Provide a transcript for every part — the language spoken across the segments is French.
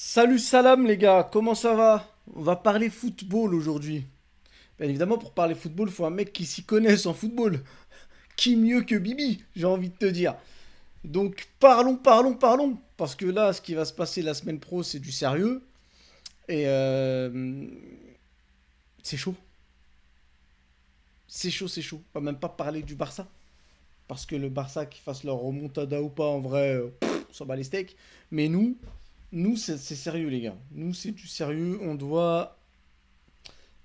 Salut Salam les gars, comment ça va? On va parler football aujourd'hui. Bien évidemment, pour parler football, il faut un mec qui s'y connaisse en football. Qui mieux que Bibi, j'ai envie de te dire. Donc parlons, parlons, parlons. Parce que là, ce qui va se passer la semaine pro, c'est du sérieux. Et c'est chaud. C'est chaud, c'est chaud. On va même pas parler du Barça. Parce que le Barça, qui fasse leur remontada ou pas, en vrai, on s'en bat les steaks. Mais nous c'est sérieux les gars. Nous, c'est du sérieux. On doit.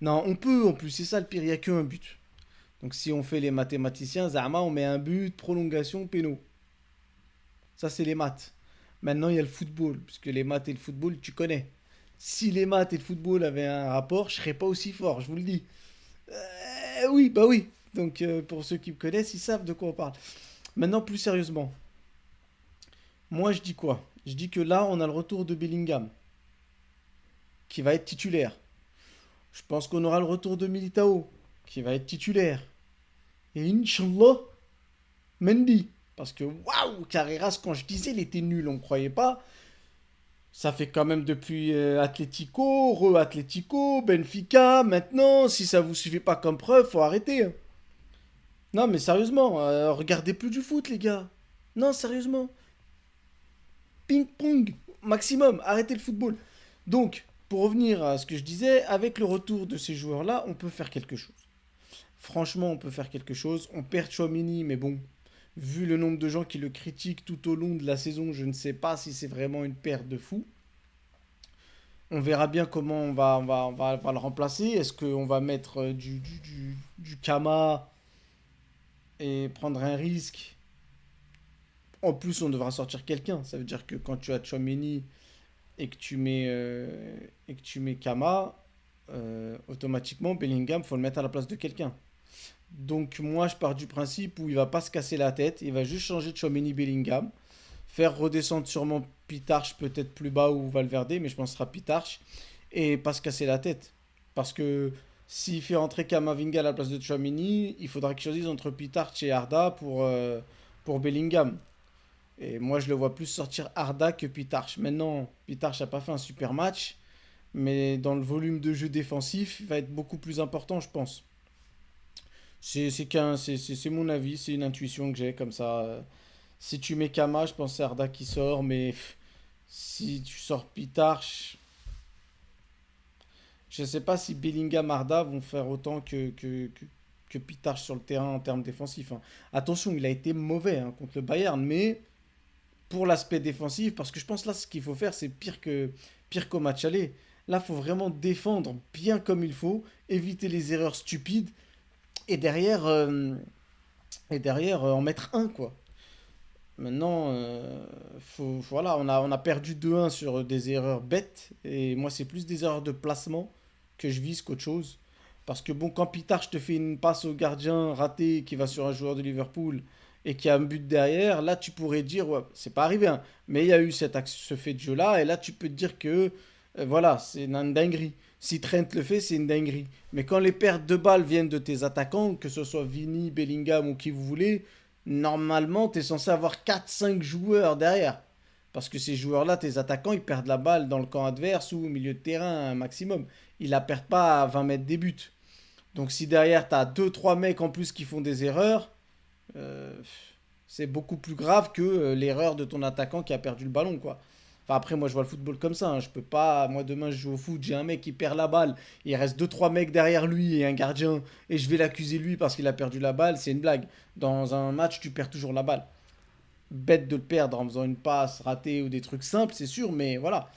Non, on peut en plus, c'est ça le pire, il n'y a qu'un but. Donc si on fait les mathématiciens, Zama, on met un but, prolongation, péno. Ça, c'est les maths. Maintenant, il y a le football, puisque les maths et le football, tu connais. Si les maths et le football avaient un rapport, je serais pas aussi fort, je vous le dis. Oui, bah oui. Donc pour ceux qui me connaissent, ils savent de quoi on parle. Maintenant, plus sérieusement, moi je dis quoi? Je dis que là, on a le retour de Bellingham, qui va être titulaire. Je pense qu'on aura le retour de Militao, qui va être titulaire. Et Inch'Allah, Mendy. Parce que waouh, Carreras, quand je disais il était nul, on ne croyait pas. Ça fait quand même depuis Atlético, re-Atlético, Benfica. Maintenant, si ça vous suffit pas comme preuve, faut arrêter, hein. Non, mais sérieusement, regardez plus du foot, les gars. Non, sérieusement. Ping-pong, maximum, arrêtez le football. Donc, pour revenir à ce que je disais, avec le retour de ces joueurs-là, on peut faire quelque chose. Franchement, on peut faire quelque chose. On perd Chouamini, mais bon, vu le nombre de gens qui le critiquent tout au long de la saison, je ne sais pas si c'est vraiment une perte de fou. On verra bien comment on va le remplacer. Est-ce qu'on va mettre du Kama et prendre un risque? En plus, on devra sortir quelqu'un. Ça veut dire que quand tu as Chouameni et que tu mets Kama, automatiquement, Bellingham, faut le mettre à la place de quelqu'un. Donc moi, je pars du principe où il va pas se casser la tête. Il va juste changer de Chouameni Bellingham. Faire redescendre sûrement Pitarch peut-être plus bas ou Valverde, mais je pense que ce sera Pitarch. Et pas se casser la tête. Parce que s'il fait rentrer Kamavinga à la place de Chouamini, il faudra qu'il choisisse entre Pitarch et Arda pour Bellingham. Et moi, je le vois plus sortir Arda que Pitarch. Maintenant, Pitarch n'a pas fait un super match, mais dans le volume de jeu défensif, il va être beaucoup plus important, je pense. C'est mon avis, c'est une intuition que j'ai comme ça. Si tu mets Kama, je pense que c'est Arda qui sort, mais si tu sors Pitarch, je ne sais pas si Bellingham Arda vont faire autant que Pitarch sur le terrain en termes défensifs, hein. Attention, il a été mauvais, hein, contre le Bayern, mais pour l'aspect défensif, parce que je pense là ce qu'il faut faire, c'est pire qu'au match aller. Là, il faut vraiment défendre bien comme il faut, éviter les erreurs stupides et derrière en mettre un, quoi. Maintenant, voilà, on a perdu 2-1 sur des erreurs bêtes. Et moi, c'est plus des erreurs de placement que je vise qu'autre chose. Parce que bon, quand Pitard, je te fais une passe au gardien raté qui va sur un joueur de Liverpool et qui a un but derrière, là, tu pourrais dire, ouais, c'est pas arrivé, hein, mais il y a eu ce fait de jeu-là. Et là, tu peux te dire que, voilà, c'est une dinguerie. Si Trent le fait, c'est une dinguerie. Mais quand les pertes de balles viennent de tes attaquants, que ce soit Vini, Bellingham ou qui vous voulez, normalement, tu es censé avoir 4 5 joueurs derrière. Parce que ces joueurs-là, tes attaquants, ils perdent la balle dans le camp adverse ou au milieu de terrain un maximum. Ils la perdent pas à 20 mètres des buts. Donc si derrière, tu as 2 3 mecs en plus qui font des erreurs, euh, c'est beaucoup plus grave que l'erreur de ton attaquant qui a perdu le ballon, quoi. Enfin, après, moi, je vois le football comme ça, hein. Je peux pas. Moi, demain, je joue au foot, j'ai un mec qui perd la balle. Il reste 2 3 mecs derrière lui et un gardien. Et je vais l'accuser lui parce qu'il a perdu la balle. C'est une blague. Dans un match, tu perds toujours la balle. Bête de le perdre en faisant une passe ratée ou des trucs simples, c'est sûr, mais voilà.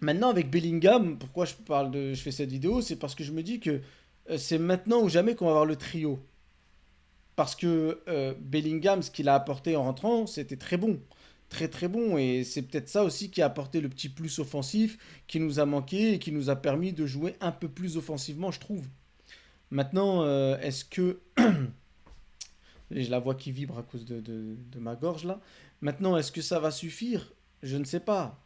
Maintenant, avec Bellingham, pourquoi je fais cette vidéo, c'est parce que je me dis que c'est maintenant ou jamais qu'on va avoir le trio. Parce que Bellingham, ce qu'il a apporté en rentrant, c'était très bon. Très très bon. Et c'est peut-être ça aussi qui a apporté le petit plus offensif qui nous a manqué et qui nous a permis de jouer un peu plus offensivement, je trouve. Maintenant, est-ce que. J'ai la voix qui vibre à cause de ma gorge là. Maintenant, est-ce que ça va suffire? Je ne sais pas.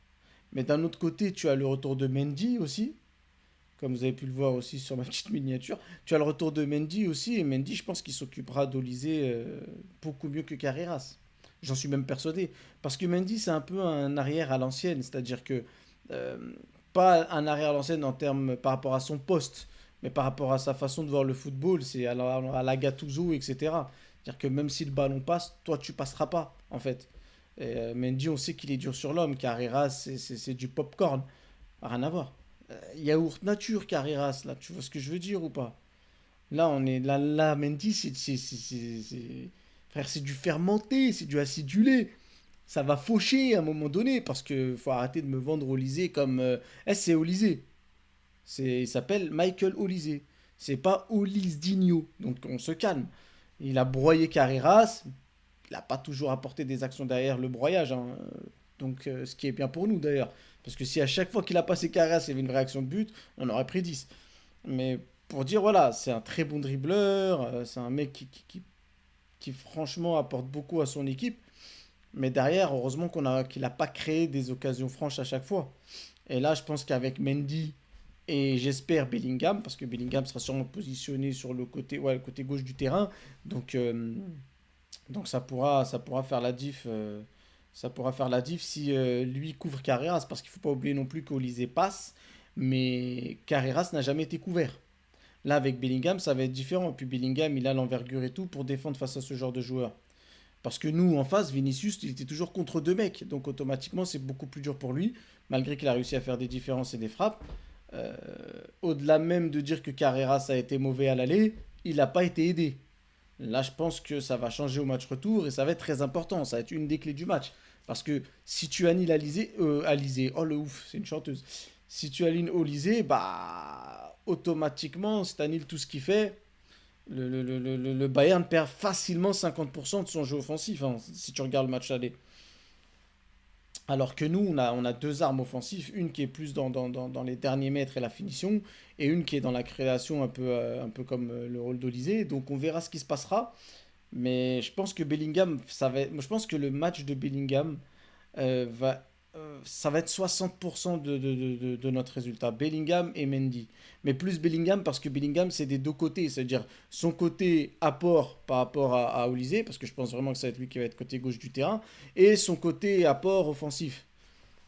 Mais d'un autre côté, tu as le retour de Mendy aussi. Comme vous avez pu le voir aussi sur ma petite miniature. Tu as le retour de Mendy aussi. Et Mendy, je pense qu'il s'occupera d'Olysée beaucoup mieux que Carreras. J'en suis même persuadé. Parce que Mendy, c'est un peu un arrière à l'ancienne. C'est-à-dire que euh, pas un arrière à l'ancienne en termes par rapport à son poste, mais par rapport à sa façon de voir le football, c'est à la Gattuso, etc. C'est-à-dire que même si le ballon passe, toi tu passeras pas, en fait. Mendy, on sait qu'il est dur sur l'homme. Carreras, c'est du popcorn. Rien à voir. Yaourt nature, Carreras, là, tu vois ce que je veux dire ou pas? Là, on est là, Mendy, frère, c'est du fermenté, c'est du acidulé. Ça va faucher à un moment donné parce que faut arrêter de me vendre Olysée comme c'est Olysée. Il s'appelle Michael Olysée. C'est pas Olisdinho. Donc on se calme. Il a broyé Carreras. Il n'a pas toujours apporté des actions derrière le broyage, hein. Donc ce qui est bien pour nous d'ailleurs. Parce que si à chaque fois qu'il a passé Carreras, il y avait une réaction de but, on aurait pris 10. Mais pour dire, voilà, c'est un très bon dribbleur. C'est un mec qui franchement apporte beaucoup à son équipe. Mais derrière, heureusement qu'il n'a pas créé des occasions franches à chaque fois. Et là, je pense qu'avec Mendy et j'espère Bellingham, parce que Bellingham sera sûrement positionné sur le côté, ouais, le côté gauche du terrain, donc, donc ça pourra faire la diff. Ça pourra faire la diff si lui couvre Carreras, parce qu'il ne faut pas oublier non plus qu'Olysée passe, mais Carreras n'a jamais été couvert. Là, avec Bellingham, ça va être différent. Puis Bellingham, il a l'envergure et tout pour défendre face à ce genre de joueur. Parce que nous, en face, Vinicius, il était toujours contre deux mecs. Donc automatiquement, c'est beaucoup plus dur pour lui, malgré qu'il a réussi à faire des différences et des frappes. Euh, Au-delà même de dire que Carreras a été mauvais à l'aller, il n'a pas été aidé. Là, je pense que ça va changer au match retour et ça va être très important. Ça va être une des clés du match. Parce que si tu annihiles Alizé, oh le ouf, c'est une chanteuse. Si tu alignes Olysée, bah automatiquement, si tu annihiles tout ce qu'il fait, le Bayern perd facilement 50% de son jeu offensif, hein, si tu regardes le match aller. Alors que nous, on a deux armes offensives, une qui est plus dans les derniers mètres et la finition, et une qui est dans la création un peu comme le rôle d'Olysée. Donc on verra ce qui se passera. Mais je pense que Bellingham, je pense que le match de Bellingham ça va être 60% de notre résultat. Bellingham et Mendy. Mais plus Bellingham parce que Bellingham, c'est des deux côtés. C'est-à-dire son côté apport par rapport à Olysée, parce que je pense vraiment que ça va être lui qui va être côté gauche du terrain, et son côté apport offensif.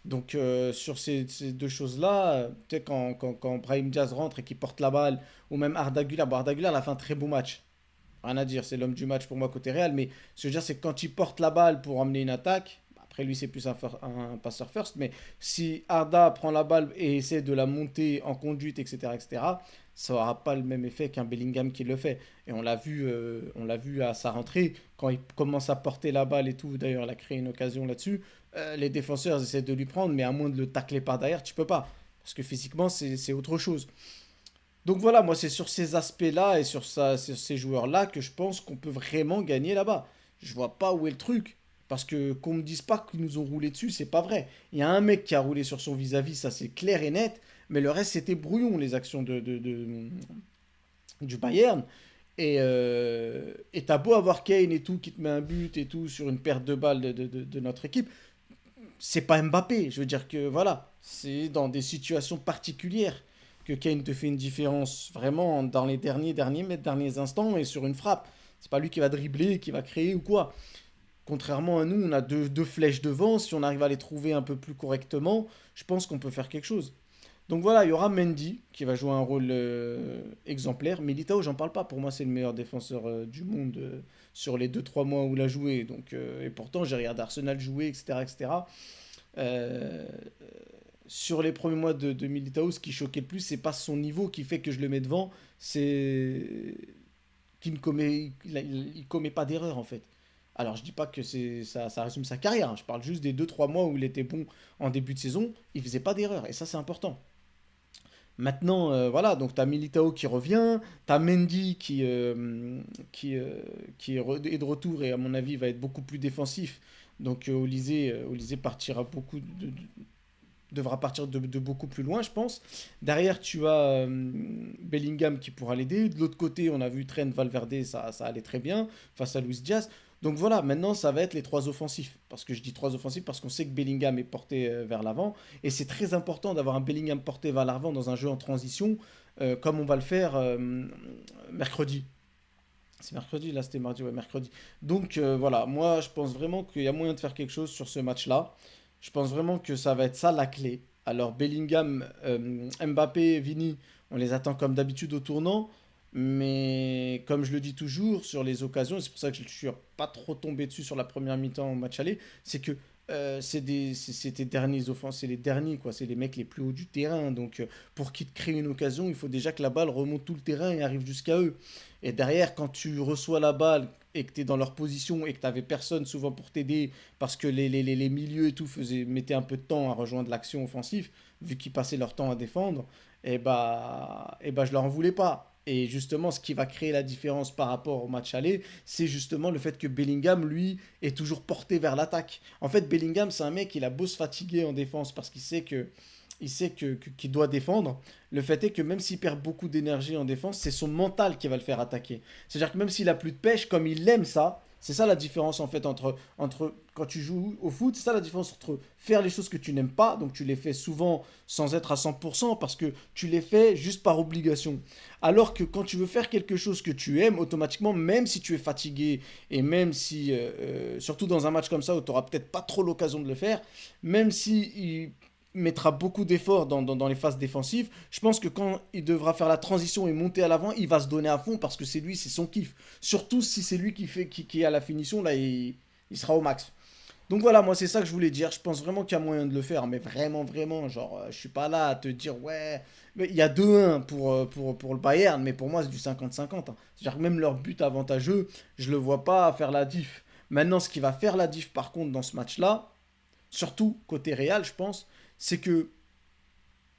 Donc sur ces deux choses-là, peut-être quand Brahim Diaz rentre et qu'il porte la balle, ou même Arda Güler, bon, Arda Güler il a fait un très beau match. Rien à dire, c'est l'homme du match pour moi côté Real. Mais ce que je veux dire, c'est que quand il porte la balle pour emmener une attaque, après lui c'est plus un passeur first, mais si Arda prend la balle et essaie de la monter en conduite, etc., etc., ça n'aura pas le même effet qu'un Bellingham qui le fait. Et on l'a vu à sa rentrée, quand il commence à porter la balle et tout, d'ailleurs il a créé une occasion là-dessus, les défenseurs essaient de lui prendre, mais à moins de le tacler par derrière, tu peux pas. Parce que physiquement, c'est autre chose. Donc voilà, moi c'est sur ces aspects-là et sur ces joueurs-là que je pense qu'on peut vraiment gagner là-bas. Je vois pas où est le truc. Parce que qu'on me dise pas qu'ils nous ont roulé dessus, c'est pas vrai. Il y a un mec qui a roulé sur son vis-à-vis, ça c'est clair et net. Mais le reste c'était brouillon, les actions du Bayern. Et t'as beau avoir Kane et tout qui te met un but et tout sur une perte de balle de notre équipe, c'est pas Mbappé. Je veux dire que voilà, c'est dans des situations particulières que Kane te fait une différence vraiment dans les derniers mètres, derniers instants et sur une frappe. C'est pas lui qui va dribbler, qui va créer ou quoi. Contrairement à nous, on a deux flèches devant. Si on arrive à les trouver un peu plus correctement, je pense qu'on peut faire quelque chose. Donc voilà, il y aura Mendy qui va jouer un rôle exemplaire. Militao, j'en parle pas. Pour moi, c'est le meilleur défenseur du monde sur les 2 3 mois où il a joué. Donc, et pourtant, j'ai regardé Arsenal jouer, etc. etc. Euh, sur les premiers mois de Militao, ce qui choquait le plus, c'est pas son niveau qui fait que je le mets devant, c'est qu'il ne commet, il commet pas d'erreur en fait. Alors je dis pas que ça résume sa carrière, hein. Je parle juste des 2 3 mois où il était bon en début de saison, il faisait pas d'erreur et ça c'est important. Maintenant, voilà, donc tu as Militao qui revient, tu as Mendy qui, euh, est de retour et à mon avis va être beaucoup plus défensif. Donc Olysée partira devra partir de beaucoup plus loin, je pense. Derrière, tu as Bellingham qui pourra l'aider. De l'autre côté, on a vu Trent Valverde, ça allait très bien face à Luis Diaz. Donc voilà, maintenant, ça va être les trois offensifs. Parce que je dis trois offensifs parce qu'on sait que Bellingham est porté vers l'avant. Et c'est très important d'avoir un Bellingham porté vers l'avant dans un jeu en transition, comme on va le faire mercredi. C'est mercredi, là c'était mardi, ouais, mercredi. Donc voilà, moi je pense vraiment qu'il y a moyen de faire quelque chose sur ce match-là. Je pense vraiment que ça va être ça la clé. Alors Bellingham, Mbappé, Vini, on les attend comme d'habitude au tournant. Mais comme je le dis toujours, sur les occasions, et c'est pour ça que je ne suis pas trop tombé dessus sur la première mi-temps au match aller, c'est que c'est tes derniers offenses, c'est les derniers, quoi. C'est les mecs les plus hauts du terrain. Donc pour qu'ils te créent une occasion, il faut déjà que la balle remonte tout le terrain et arrive jusqu'à eux. Et derrière, quand tu reçois la balle et que tu es dans leur position et que tu n'avais personne souvent pour t'aider, parce que les milieux et tout mettaient un peu de temps à rejoindre l'action offensive, vu qu'ils passaient leur temps à défendre, et bah je leur en voulais pas. Et justement, ce qui va créer la différence par rapport au match aller, c'est justement le fait que Bellingham, lui, est toujours porté vers l'attaque. En fait, Bellingham, c'est un mec, il a beau se fatiguer en défense parce qu'il doit défendre. Le fait est que même s'il perd beaucoup d'énergie en défense, c'est son mental qui va le faire attaquer. C'est-à-dire que même s'il a plus de pêche, comme il aime ça, c'est ça la différence en fait entre quand tu joues au foot, c'est ça la différence entre faire les choses que tu n'aimes pas, donc tu les fais souvent sans être à 100% parce que tu les fais juste par obligation. Alors que quand tu veux faire quelque chose que tu aimes, automatiquement, même si tu es fatigué et même si, surtout dans un match comme ça où tu n'auras peut-être pas trop l'occasion de le faire, même si il mettra beaucoup d'efforts dans les phases défensives, je pense que quand il devra faire la transition et monter à l'avant, il va se donner à fond parce que c'est lui, c'est son kiff. Surtout si c'est lui qui a la finition, là, il sera au max. Donc voilà, moi c'est ça que je voulais dire. Je pense vraiment qu'il y a moyen de le faire, mais vraiment, vraiment, genre, je suis pas là à te dire, ouais, mais il y a 2-1 pour le Bayern, mais pour moi c'est du 50-50, hein. C'est-à-dire que même leur but avantageux, je le vois pas faire la diff. Maintenant, ce qui va faire la diff par contre dans ce match-là, surtout côté Real, je pense, c'est que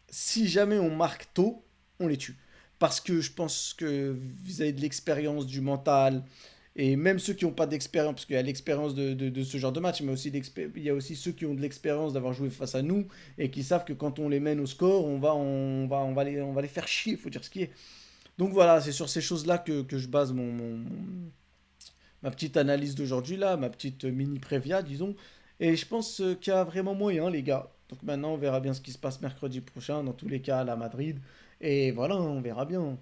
si jamais on marque tôt, on les tue. Parce que je pense que vis-à-vis de l'expérience, du mental, et même ceux qui n'ont pas d'expérience, parce qu'il y a l'expérience de ce genre de match, mais aussi il y a aussi ceux qui ont de l'expérience d'avoir joué face à nous et qui savent que quand on les mène au score, on va les faire chier, il faut dire ce qui est. Donc voilà, c'est sur ces choses-là que je base ma petite analyse d'aujourd'hui, là, ma petite mini prévia, disons. Et je pense qu'il y a vraiment moyen, les gars. Donc maintenant, on verra bien ce qui se passe mercredi prochain, dans tous les cas, à la Madrid. Et voilà, on verra bien.